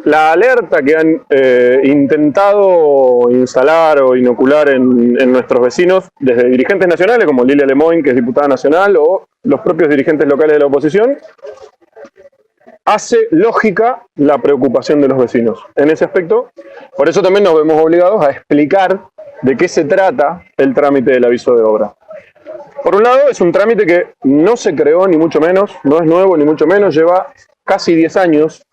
la alerta que han intentado instalar o inocular en nuestros vecinos desde dirigentes nacionales como Lilia Lemoyne, que es diputada nacional, o los propios dirigentes locales de la oposición, hace lógica la preocupación de los vecinos en ese aspecto. Por eso también nos vemos obligados a explicar de qué se trata el trámite del aviso de obra. Por un lado, es un trámite que no se creó ni mucho menos, no es nuevo ni mucho menos, lleva casi 10 años,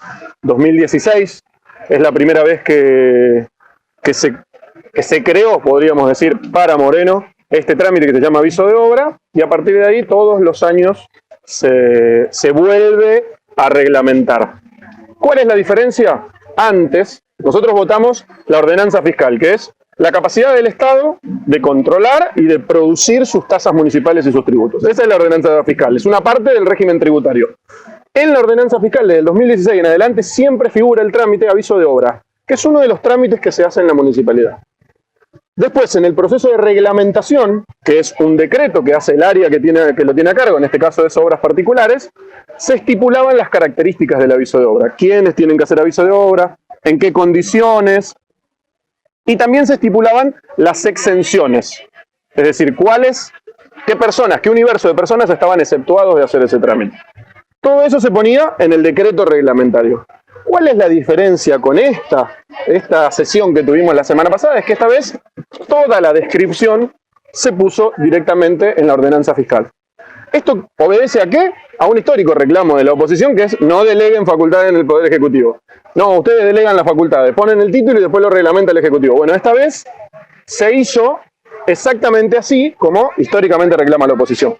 2016, es la primera vez que se creó, podríamos decir, para Moreno, este trámite que se llama aviso de obra, y a partir de ahí todos los años se vuelve a reglamentar. ¿Cuál es la diferencia? Antes, nosotros votamos la ordenanza fiscal, que es la capacidad del Estado de controlar y de producir sus tasas municipales y sus tributos. Esa es la ordenanza fiscal, es una parte del régimen tributario. En la ordenanza fiscal del 2016 en adelante siempre figura el trámite aviso de obra, que es uno de los trámites que se hace en la municipalidad. Después, en el proceso de reglamentación, que es un decreto que hace el área que lo tiene a cargo, en este caso es obras particulares, se estipulaban las características del aviso de obra. ¿Quiénes tienen que hacer aviso de obra? ¿En qué condiciones? Y también se estipulaban las exenciones. Es decir, qué personas, qué universo de personas estaban exceptuados de hacer ese trámite. Todo eso se ponía en el decreto reglamentario. ¿Cuál es la diferencia con esta sesión que tuvimos la semana pasada? Es que esta vez toda la descripción se puso directamente en la ordenanza fiscal. ¿Esto obedece a qué? A un histórico reclamo de la oposición, que es no deleguen facultades en el Poder Ejecutivo. No, ustedes delegan las facultades, ponen el título y después lo reglamenta el Ejecutivo. Bueno, esta vez se hizo exactamente así como históricamente reclama la oposición.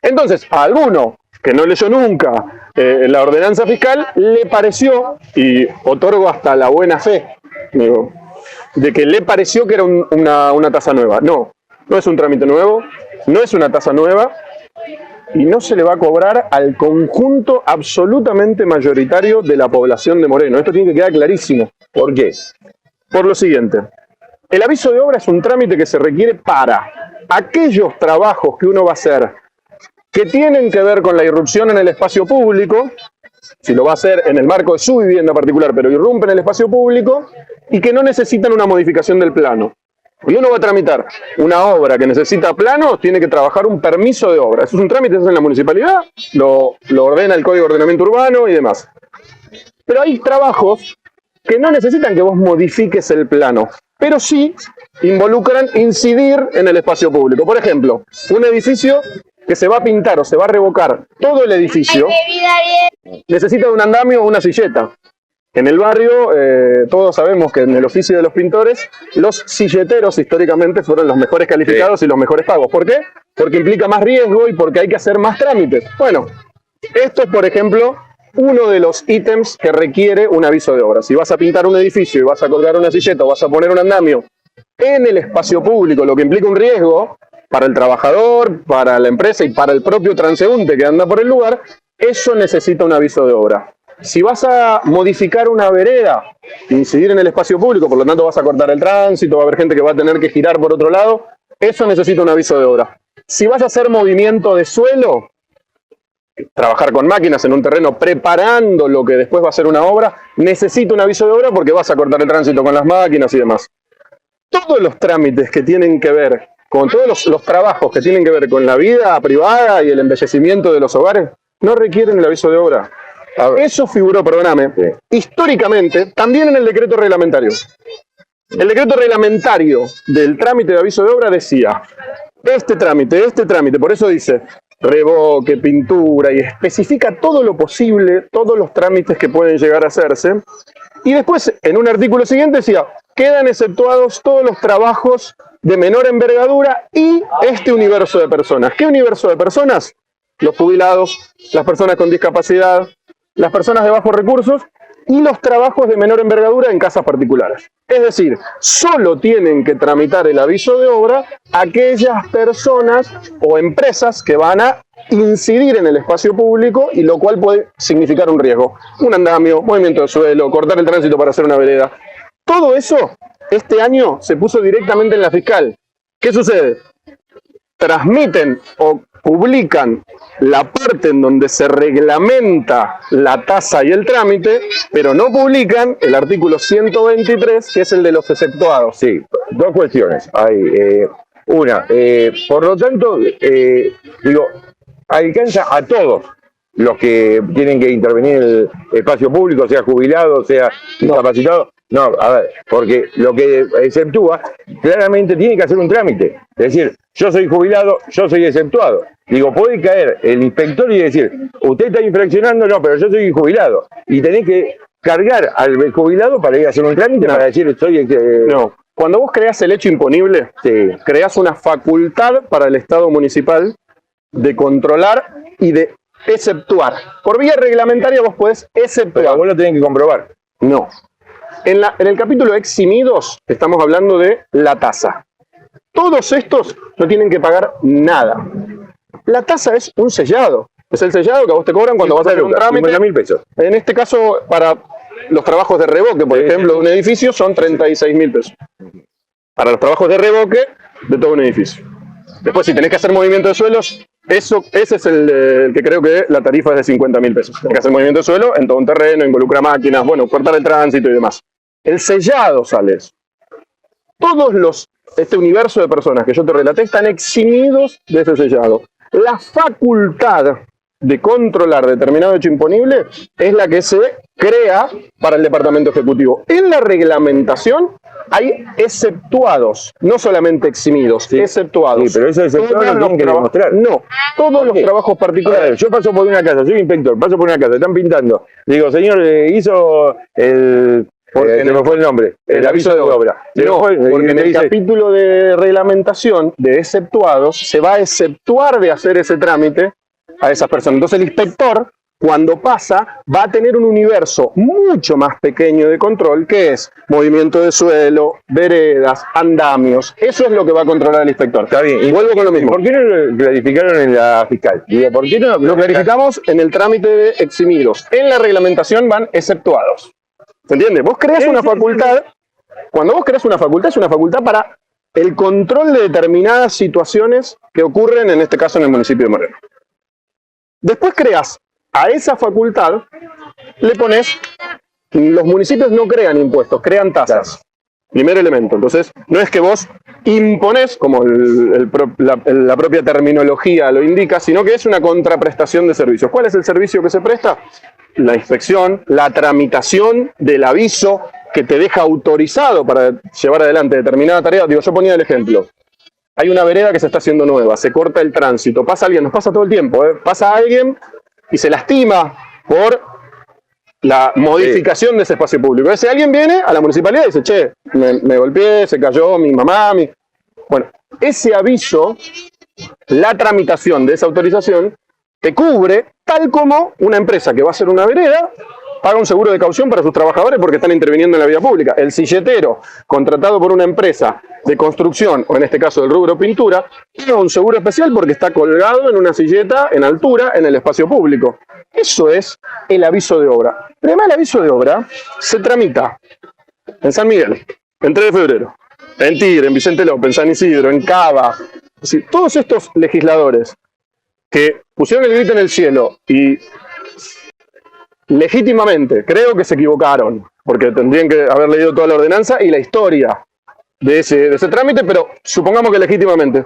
Entonces, a alguno que no leyó nunca la ordenanza fiscal, le pareció, y otorgo hasta la buena fe, digo, de que le pareció que era una tasa nueva. No, no es un trámite nuevo, no es una tasa nueva, y no se le va a cobrar al conjunto absolutamente mayoritario de la población de Moreno. Esto tiene que quedar clarísimo. ¿Por qué? Por lo siguiente. El aviso de obra es un trámite que se requiere para aquellos trabajos que uno va a hacer que tienen que ver con la irrupción en el espacio público, si lo va a hacer en el marco de su vivienda particular, pero irrumpe en el espacio público, y que no necesitan una modificación del plano. Y uno va a tramitar una obra que necesita planos, tiene que trabajar un permiso de obra. Eso es un trámite que se hace en la municipalidad, lo ordena el Código de Ordenamiento Urbano y demás. Pero hay trabajos que no necesitan que vos modifiques el plano, pero sí involucran incidir en el espacio público. Por ejemplo, un edificio que se va a pintar o se va a revocar todo el edificio, necesita un andamio o una silleta. En el barrio, todos sabemos que en el oficio de los pintores, los silleteros históricamente fueron los mejores calificados y los mejores pagos. ¿Por qué? Porque implica más riesgo y porque hay que hacer más trámites. Bueno, esto es, por ejemplo, uno de los ítems que requiere un aviso de obra. Si vas a pintar un edificio y vas a colgar una silleta o vas a poner un andamio en el espacio público, lo que implica un riesgo para el trabajador, para la empresa y para el propio transeúnte que anda por el lugar, eso necesita un aviso de obra. Si vas a modificar una vereda, incidir en el espacio público, por lo tanto vas a cortar el tránsito, va a haber gente que va a tener que girar por otro lado, eso necesita un aviso de obra. Si vas a hacer movimiento de suelo, trabajar con máquinas en un terreno preparando lo que después va a ser una obra, necesita un aviso de obra porque vas a cortar el tránsito con las máquinas y demás. Todos los trámites que tienen que ver con todos los trabajos que tienen que ver con la vida privada y el embellecimiento de los hogares, no requieren el aviso de obra. Eso figuró, perdóname, históricamente también en el decreto reglamentario. El decreto reglamentario del trámite de aviso de obra decía, este trámite, por eso dice revoque, pintura, y especifica todo lo posible, todos los trámites que pueden llegar a hacerse. Y después, en un artículo siguiente decía, quedan exceptuados todos los trabajos de menor envergadura y este universo de personas. ¿Qué universo de personas? Los jubilados, las personas con discapacidad, las personas de bajos recursos y los trabajos de menor envergadura en casas particulares. Es decir, solo tienen que tramitar el aviso de obra aquellas personas o empresas que van a incidir en el espacio público y lo cual puede significar un riesgo. Un andamio, movimiento de suelo, cortar el tránsito para hacer una vereda. Todo eso, este año se puso directamente en la fiscal. ¿Qué sucede? Transmiten o publican la parte en donde se reglamenta la tasa y el trámite, pero no publican el artículo 123, que es el de los exceptuados. Sí, dos cuestiones. Una, por lo tanto, digo, alcanza a todos los que tienen que intervenir en el espacio público, sea jubilado, sea discapacitado. No, a ver, porque lo que exceptúa, claramente tiene que hacer un trámite. Es decir, yo soy jubilado, yo soy exceptuado. Digo, puede caer el inspector y decir, usted está infraccionando, no, pero yo soy jubilado. Y tenés que cargar al jubilado para ir a hacer un trámite, para decir, soy... No, cuando vos creás el hecho imponible, Sí. creás una facultad para el Estado municipal de controlar y de exceptuar. Por vía reglamentaria vos podés Pero exceptuar. vos lo tenés que comprobar. No. En el capítulo eximidos estamos hablando de la tasa. Todos estos no tienen que pagar nada. La tasa es un sellado. Es el sellado que a vos te cobran cuando vas a hacer un trámite. 50.000 pesos. En este caso, para los trabajos de revoque, por ejemplo, de un edificio, son 36.000 pesos. Para los trabajos de revoque de todo un edificio. Después, si tenés que hacer movimiento de suelos, ese es el que creo que la tarifa es de 50.000 pesos. Tenés que hacer movimiento de suelo en todo un terreno, involucra máquinas, bueno, cortar el tránsito y demás. El sellado sale eso. Este universo de personas que yo te relaté están eximidos de ese sellado. La facultad de controlar determinado hecho imponible es la que se crea para el departamento ejecutivo. En la reglamentación hay exceptuados, no solamente eximidos, Sí. exceptuados. Sí, pero esos exceptuados Todos no los tienen que trabajos- demostrar. No, todos los qué? trabajos A particulares. ver, yo paso por una casa, soy inspector, paso por una casa, están pintando. Digo, señor, hizo el... se me fue el nombre, el aviso de obra. Se me No, fue, y porque en me el dice, capítulo de reglamentación de exceptuados se va a exceptuar de hacer ese trámite a esas personas. Entonces el inspector, cuando pasa, va a tener un universo mucho más pequeño de control, que es movimiento de suelo, veredas, andamios. Eso es lo que va a controlar el inspector. Está bien, Y vuelvo con lo mismo. ¿por qué no lo clarificaron en la fiscal? Digo, ¿por qué no Lo clarificamos en el trámite de eximidos. En la reglamentación van exceptuados. ¿Se entiende? Vos creas una facultad. Cuando vos creas una facultad, es una facultad para el control de determinadas situaciones que ocurren, en este caso, en el municipio de Moreno. Después creas a esa facultad, le pones, los municipios no crean impuestos, crean tasas. Primer elemento. Entonces, no es que vos imponés, como la propia terminología lo indica, sino que es una contraprestación de servicios. ¿Cuál es el servicio que se presta? La inspección, la tramitación del aviso que te deja autorizado para llevar adelante determinada tarea. Digo, yo ponía el ejemplo. Hay una vereda que se está haciendo nueva, se corta el tránsito, pasa alguien, nos pasa todo el tiempo, pasa alguien y se lastima por la modificación de ese espacio público. Ese alguien viene a la municipalidad y dice, che, me golpeé, se cayó mi mamá, Bueno, ese aviso, la tramitación de esa autorización, te cubre tal como una empresa que va a hacer una vereda paga un seguro de caución para sus trabajadores porque están interviniendo en la vía pública. El silletero, contratado por una empresa de construcción, o en este caso del rubro pintura, paga un seguro especial porque está colgado en una silleta en altura en el espacio público. Eso es el aviso de obra. Además, el aviso de obra se tramita en San Miguel, en 3 de febrero, en Tigre, en Vicente López, en San Isidro, en Cava. Es decir, todos estos legisladores que pusieron el grito en el cielo y legítimamente creo que se equivocaron, porque tendrían que haber leído toda la ordenanza y la historia de ese trámite, pero supongamos que legítimamente.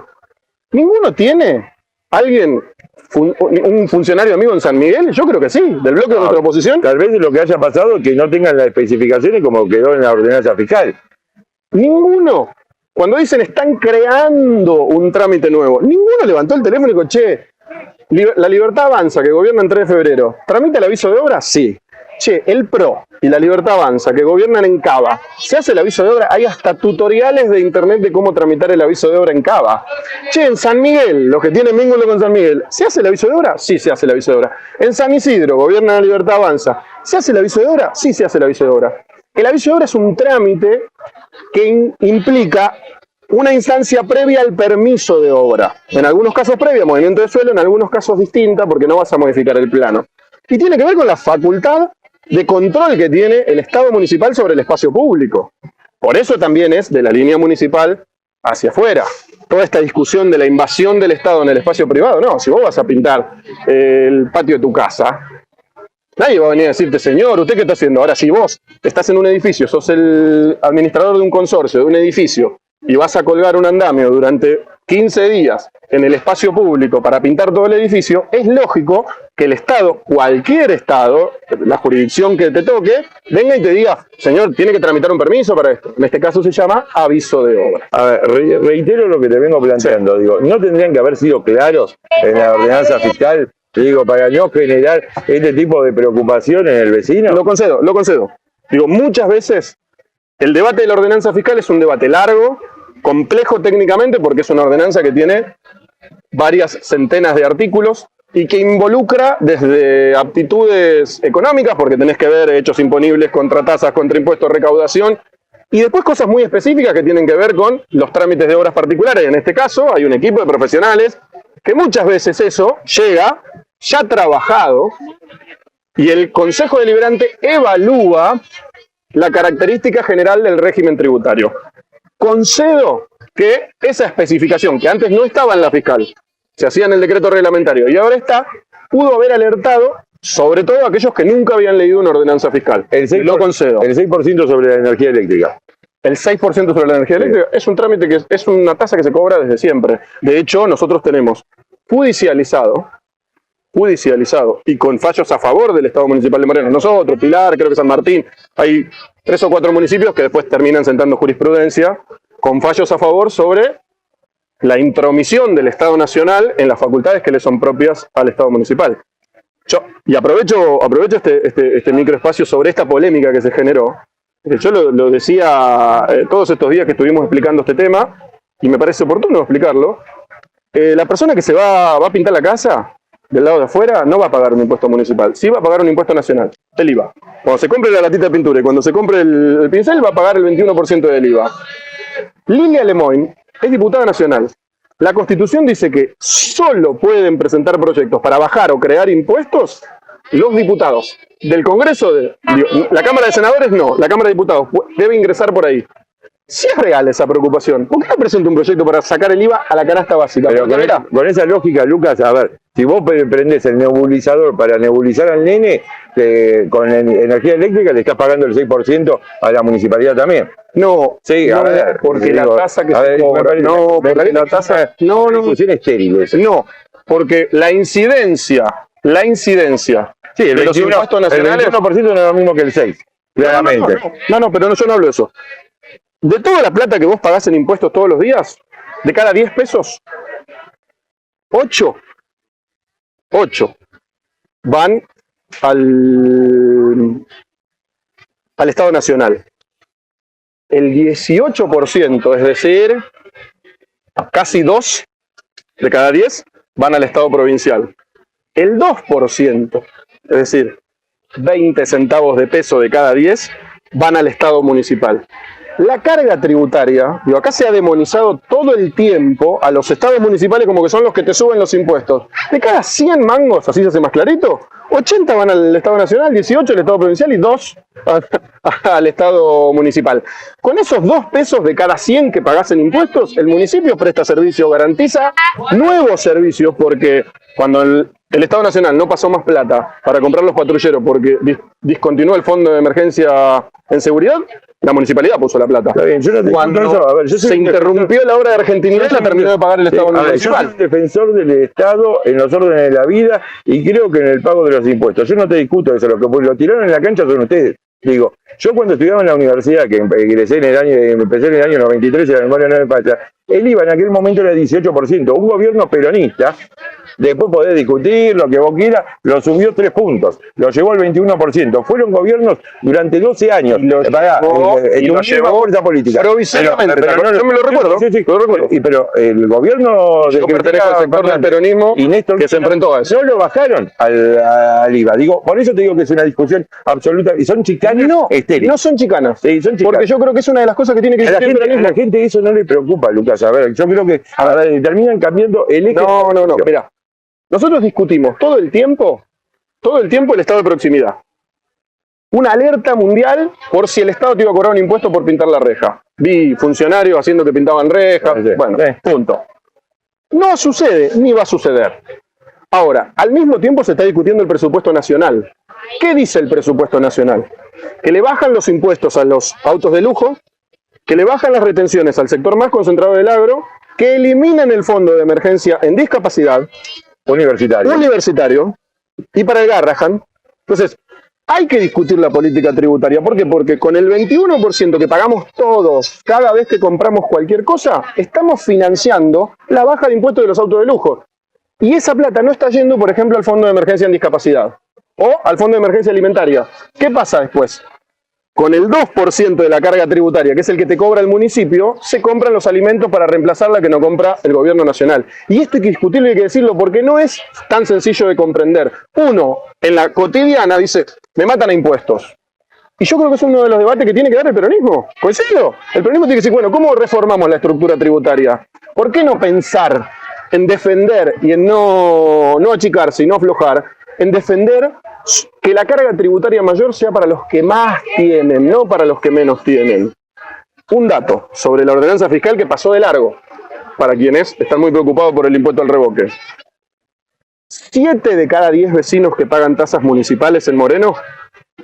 ¿Ninguno tiene alguien, un funcionario amigo en San Miguel? Yo creo que sí, del bloque de nuestra oposición. Tal vez lo que haya pasado es que no tengan las especificaciones como quedó en la ordenanza fiscal. Ninguno. Cuando dicen están creando un trámite nuevo, ninguno levantó el teléfono y dijo, che, la Libertad Avanza, que gobierna en 3 de febrero, ¿tramita el aviso de obra? Sí. Che, el PRO y la Libertad Avanza, que gobiernan en Cava, ¿se hace el aviso de obra? Hay hasta tutoriales de internet de cómo tramitar el aviso de obra en Cava. Che, en San Miguel, los que tienen vínculo con San Miguel, ¿se hace el aviso de obra? Sí, se hace el aviso de obra. En San Isidro, gobierna la Libertad Avanza, ¿se hace el aviso de obra? Sí, se hace el aviso de obra. El aviso de obra es un trámite que implica una instancia previa al permiso de obra. En algunos casos previa, movimiento de suelo, en algunos casos distinta, porque no vas a modificar el plano. Y tiene que ver con la facultad de control que tiene el Estado municipal sobre el espacio público. Por eso también es de la línea municipal hacia afuera. toda esta discusión de la invasión del Estado en el espacio privado. No, si vos vas a pintar el patio de tu casa, nadie va a venir a decirte, señor, ¿usted qué está haciendo? Ahora, si vos estás en un edificio, sos el administrador de un consorcio, de un edificio, y vas a colgar un andamio durante 15 días en el espacio público para pintar todo el edificio, es lógico que el Estado, cualquier Estado, la jurisdicción que te toque, venga y te diga, señor, tiene que tramitar un permiso para esto. En este caso se llama aviso de obra. A ver, reitero lo que te vengo planteando. Digo, ¿no tendrían que haber sido claros en la ordenanza fiscal? Digo, para no generar este tipo de preocupación en el vecino. Lo concedo, lo concedo. Digo, muchas veces el debate de la ordenanza fiscal es un debate largo, complejo técnicamente, porque es una ordenanza que tiene varias centenas de artículos y que involucra desde aptitudes económicas, porque tenés que ver hechos imponibles contra tasas, contra impuestos, recaudación, y después cosas muy específicas que tienen que ver con los trámites de obras particulares. En este caso hay un equipo de profesionales que muchas veces eso llega ya trabajado y el Consejo Deliberante evalúa la característica general del régimen tributario. Concedo que esa especificación, que antes no estaba en la fiscal, se hacía en el decreto reglamentario y ahora está, pudo haber alertado sobre todo a aquellos que nunca habían leído una ordenanza fiscal. Lo concedo. El 6% sobre la energía eléctrica. El 6% sobre la energía eléctrica es un trámite que es una tasa que se cobra desde siempre. De hecho, nosotros tenemos judicializado y con fallos a favor del Estado Municipal de Moreno. Nosotros, Pilar, creo que San Martín, hay 3 o 4 municipios que después terminan sentando jurisprudencia con fallos a favor sobre la intromisión del Estado Nacional en las facultades que le son propias al Estado Municipal. Y aprovecho este microespacio sobre esta polémica que se generó. Yo lo decía todos estos días que estuvimos explicando este tema, y me parece oportuno explicarlo. La persona que se va a pintar la casa del lado de afuera no va a pagar un impuesto municipal, sí va a pagar un impuesto nacional, el IVA. Cuando se compre la latita de pintura y cuando se compre el pincel va a pagar el 21% del IVA. Lilia Lemoyne es diputada nacional. La Constitución dice que solo pueden presentar proyectos para bajar o crear impuestos los diputados. Del Congreso, la Cámara de Senadores no, la Cámara de Diputados debe ingresar por ahí. Si es real esa preocupación, ¿por qué no presenta un proyecto para sacar el IVA a la canasta básica? Pero con esa lógica, Lucas, a ver, si vos prendés el nebulizador para nebulizar al nene, con energía eléctrica le estás pagando el 6% a la municipalidad también. No, sí, no, a ver, porque la tasa que se cobra, la tasa, no, estéril eso. No, porque la incidencia sí, de los impuestos nacionales, el 21% no es lo mismo que el 6%, claramente. No, pero yo no hablo de eso. De toda la plata que vos pagás en impuestos todos los días, de cada 10 pesos, 8 van al Estado Nacional. El 18%, es decir, casi 2 de cada 10 van al Estado provincial. El 2%, es decir, 20 centavos de peso de cada 10, van al Estado municipal. La carga tributaria, acá se ha demonizado todo el tiempo a los estados municipales como que son los que te suben los impuestos. De cada 100 mangos, así se hace más clarito, 80 van al Estado Nacional, 18 al Estado Provincial y 2 al Estado Municipal. Con esos 2 pesos de cada 100 que pagás en impuestos, el municipio presta servicio, garantiza nuevos servicios, porque cuando el Estado Nacional no pasó más plata para comprar los patrulleros porque discontinuó el fondo de emergencia en seguridad, la municipalidad puso la plata. Está bien, yo no te Cuando eso. A ver, yo se interrumpió la obra de argentinidad, la terminó de pagar el Estado municipal. Yo soy un defensor del Estado en los órdenes de la vida y creo que en el pago de los impuestos. Yo no te discuto eso, lo que lo tiraron en la cancha son ustedes. Digo, yo cuando estudiaba en la universidad, que empecé en el año 93, y la memoria no me falla, el IVA en aquel momento era 18%. Un gobierno peronista, después podés discutir lo que vos quieras, lo subió 3 puntos, lo llevó al 21%. Fueron gobiernos durante 12 años. Y lo llevó fuerza política. Provisoriamente, pero yo me lo recuerdo. Sí, lo recuerdo. Pero el gobierno yo pertenezco al sector del peronismo y Néstor que se enfrentó a eso. No lo bajaron al IVA. Digo, por eso te digo que es una discusión absoluta. Y son chicanas estériles. No son chicanas. Sí, son chicanas. Porque yo creo que es una de las cosas que tiene que a discutir el peronismo. A la gente eso no le preocupa, Lucas. A ver, yo creo que terminan cambiando el eje. No, mira. Nosotros discutimos todo el tiempo el estado de proximidad. Una alerta mundial por si el Estado te iba a cobrar un impuesto por pintar la reja. vi funcionarios haciendo que pintaban rejas, Sí. bueno, Sí. punto. No sucede, ni va a suceder. Ahora, al mismo tiempo se está discutiendo el presupuesto nacional. ¿Qué dice el presupuesto nacional? Que le bajan los impuestos a los autos de lujo, que le bajan las retenciones al sector más concentrado del agro, que eliminan el fondo de emergencia en discapacidad universitario y para el Garrahan. Entonces, hay que discutir la política tributaria. ¿Por qué? Porque con el 21% que pagamos todos cada vez que compramos cualquier cosa, estamos financiando la baja de impuestos de los autos de lujo. Y esa plata no está yendo, por ejemplo, al Fondo de Emergencia en Discapacidad o al Fondo de Emergencia Alimentaria. ¿Qué pasa después? Con el 2% de la carga tributaria, que es el que te cobra el municipio, se compran los alimentos para reemplazar la que no compra el gobierno nacional. Y esto hay que discutirlo y hay que decirlo porque no es tan sencillo de comprender. Uno, en la cotidiana, dice, me matan a impuestos. Y yo creo que es uno de los debates que tiene que dar el peronismo. ¿Coincido? El peronismo tiene que decir, bueno, ¿cómo reformamos la estructura tributaria? ¿Por qué no pensar en defender y en no achicarse y no aflojar, en defender que la carga tributaria mayor sea para los que más tienen, no para los que menos tienen? Un dato sobre la ordenanza fiscal que pasó de largo, para quienes están muy preocupados por el impuesto al revoque. 7 de cada 10 vecinos que pagan tasas municipales en Moreno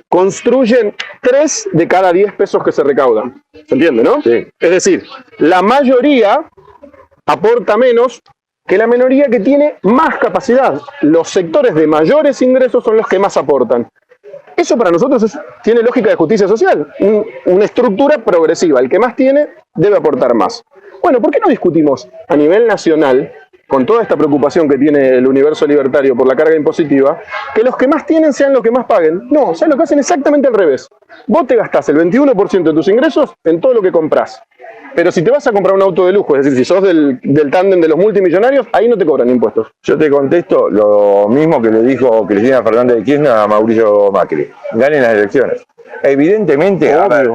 construyen 3 de cada 10 pesos que se recaudan. ¿Se entiende, no? Sí. Es decir, la mayoría aporta menos que la minoría que tiene más capacidad. Los sectores de mayores ingresos son los que más aportan. Eso para nosotros tiene lógica de justicia social, una estructura progresiva. El que más tiene debe aportar más. Bueno, ¿por qué no discutimos a nivel nacional, con toda esta preocupación que tiene el universo libertario por la carga impositiva, que los que más tienen sean los que más paguen? No, ¿sabes lo que hacen? Exactamente al revés. Vos te gastás el 21% de tus ingresos en todo lo que comprás. Pero si te vas a comprar un auto de lujo, es decir, si sos del tándem de los multimillonarios, ahí no te cobran impuestos. Yo te contesto lo mismo que le dijo Cristina Fernández de Kirchner a Mauricio Macri. Ganen las elecciones. Evidentemente, a ver,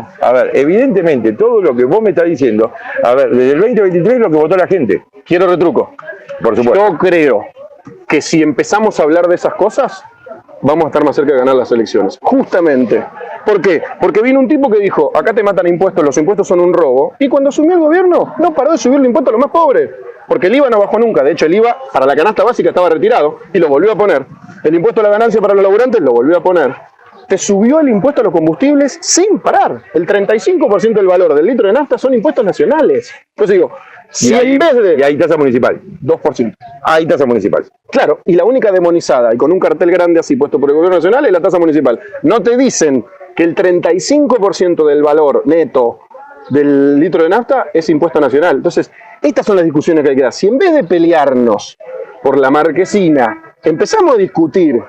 evidentemente, todo lo que vos me estás diciendo, a ver, desde el 2023 lo que votó la gente. Quiero retruco. Por supuesto. Yo creo que si empezamos a hablar de esas cosas, vamos a estar más cerca de ganar las elecciones. Justamente. ¿Por qué? Porque vino un tipo que dijo, acá te matan impuestos, los impuestos son un robo, y cuando asumió el gobierno, no paró de subir el impuesto a los más pobres, porque el IVA no bajó nunca. De hecho, el IVA para la canasta básica estaba retirado, y lo volvió a poner. El impuesto a la ganancia para los laburantes lo volvió a poner. Te subió el impuesto a los combustibles sin parar. El 35% del valor del litro de nafta son impuestos nacionales. Entonces digo, si en vez de... Y hay tasa municipal. 2%. Hay tasa municipal. Claro, y la única demonizada, y con un cartel grande así puesto por el gobierno nacional, es la tasa municipal. No te dicen que el 35% del valor neto del litro de nafta es impuesto nacional. Entonces, estas son las discusiones que hay que dar. Si en vez de pelearnos por la marquesina, empezamos a discutir,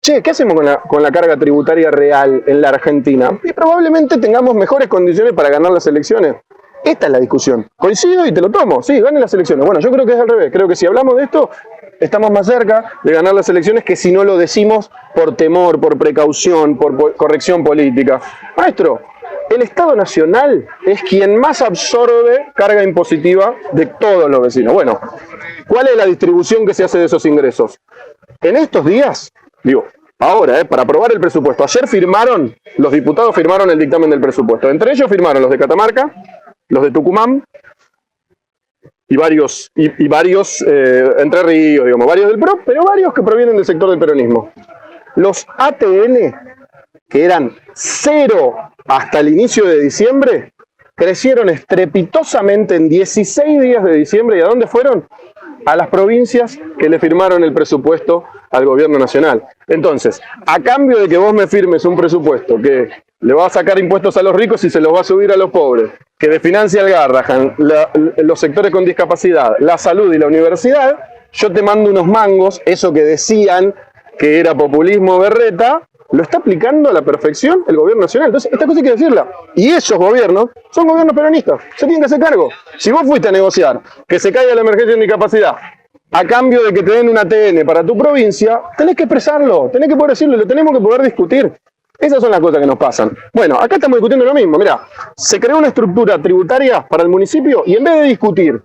che, ¿qué hacemos con la carga tributaria real en la Argentina? Y probablemente tengamos mejores condiciones para ganar las elecciones. Esta es la discusión. Coincido y te lo tomo. Sí, ganen las elecciones. Bueno, yo creo que es al revés. Creo que si hablamos de esto, estamos más cerca de ganar las elecciones que si no lo decimos por temor, por precaución, por corrección política. Maestro, el Estado Nacional es quien más absorbe carga impositiva de todos los vecinos. Bueno, ¿cuál es la distribución que se hace de esos ingresos? En estos días, digo, ahora, para aprobar el presupuesto, ayer los diputados firmaron el dictamen del presupuesto. Entre ellos firmaron los de Catamarca, los de Tucumán y varios Entre Ríos, digamos, varios del PRO, pero varios que provienen del sector del peronismo. Los ATN, que eran 0 hasta el inicio de diciembre, crecieron estrepitosamente en 16 días de diciembre. ¿Y a dónde fueron? A las provincias que le firmaron el presupuesto al gobierno nacional. Entonces, a cambio de que vos me firmes un presupuesto que le va a sacar impuestos a los ricos y se los va a subir a los pobres, que desfinancia el Garrahan, los sectores con discapacidad, la salud y la universidad, yo te mando unos mangos, eso que decían que era populismo berreta, lo está aplicando a la perfección el gobierno nacional. Entonces, esta cosa hay que decirla. Y esos gobiernos son gobiernos peronistas, se tienen que hacer cargo. Si vos fuiste a negociar que se caiga la emergencia en discapacidad, a cambio de que te den una TN para tu provincia, tenés que expresarlo, tenés que poder decirlo, lo tenemos que poder discutir. Esas son las cosas que nos pasan. Bueno, acá estamos discutiendo lo mismo. Mirá, se creó una estructura tributaria para el municipio y en vez de discutir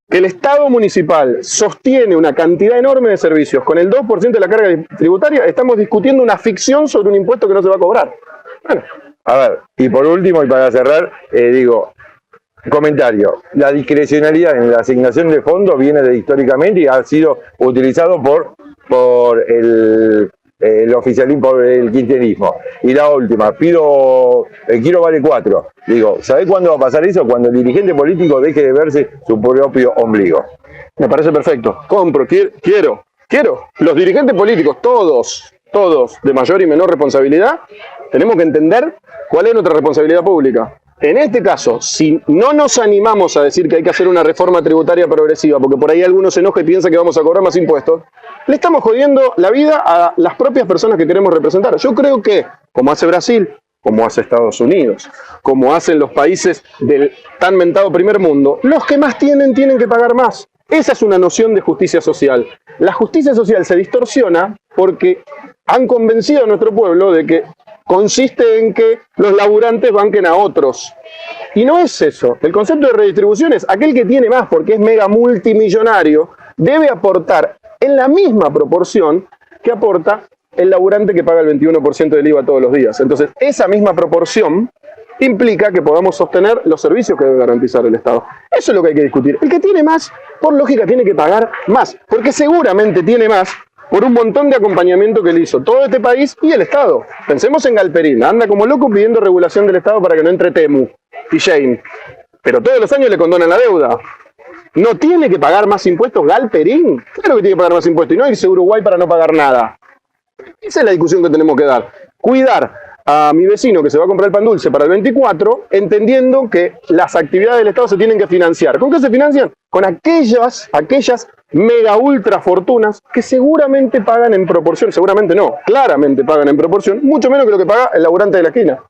que el Estado municipal sostiene una cantidad enorme de servicios con el 2% de la carga tributaria, estamos discutiendo una ficción sobre un impuesto que no se va a cobrar. Bueno, A ver, y por último, y para cerrar, digo, comentario, la discrecionalidad en la asignación de fondos viene de históricamente y ha sido utilizado por el oficialismo, por el kirchnerismo. Y la última, el kilo vale 4. Digo, ¿sabés cuándo va a pasar eso? Cuando el dirigente político deje de verse su propio ombligo. Me parece perfecto. Compro, quiero. Los dirigentes políticos, todos de mayor y menor responsabilidad, tenemos que entender cuál es nuestra responsabilidad pública. En este caso, si no nos animamos a decir que hay que hacer una reforma tributaria progresiva, porque por ahí algunos se enoja y piensa que vamos a cobrar más impuestos, le estamos jodiendo la vida a las propias personas que queremos representar. Yo creo que, como hace Brasil, como hace Estados Unidos, como hacen los países del tan mentado primer mundo, los que más tienen que pagar más. Esa es una noción de justicia social. La justicia social se distorsiona porque han convencido a nuestro pueblo de que consiste en que los laburantes banquen a otros. Y no es eso. El concepto de redistribución es aquel que tiene más porque es mega multimillonario, debe aportar en la misma proporción que aporta el laburante que paga el 21% del IVA todos los días. Entonces, esa misma proporción implica que podamos sostener los servicios que debe garantizar el Estado. Eso es lo que hay que discutir. El que tiene más, por lógica, tiene que pagar más, porque seguramente tiene más por un montón de acompañamiento que le hizo todo este país y el Estado. Pensemos en Galperín, anda como loco pidiendo regulación del Estado para que no entre Temu y Shane, pero todos los años le condonan la deuda. ¿No tiene que pagar más impuestos Galperín? Claro que tiene que pagar más impuestos y no irse a Uruguay para no pagar nada. Esa es la discusión que tenemos que dar. Cuidar a mi vecino que se va a comprar el pan dulce para el 24, entendiendo que las actividades del Estado se tienen que financiar. ¿Con qué se financian? Con aquellas mega ultra fortunas que seguramente pagan en proporción, seguramente no, claramente pagan en proporción, mucho menos que lo que paga el laburante de la esquina.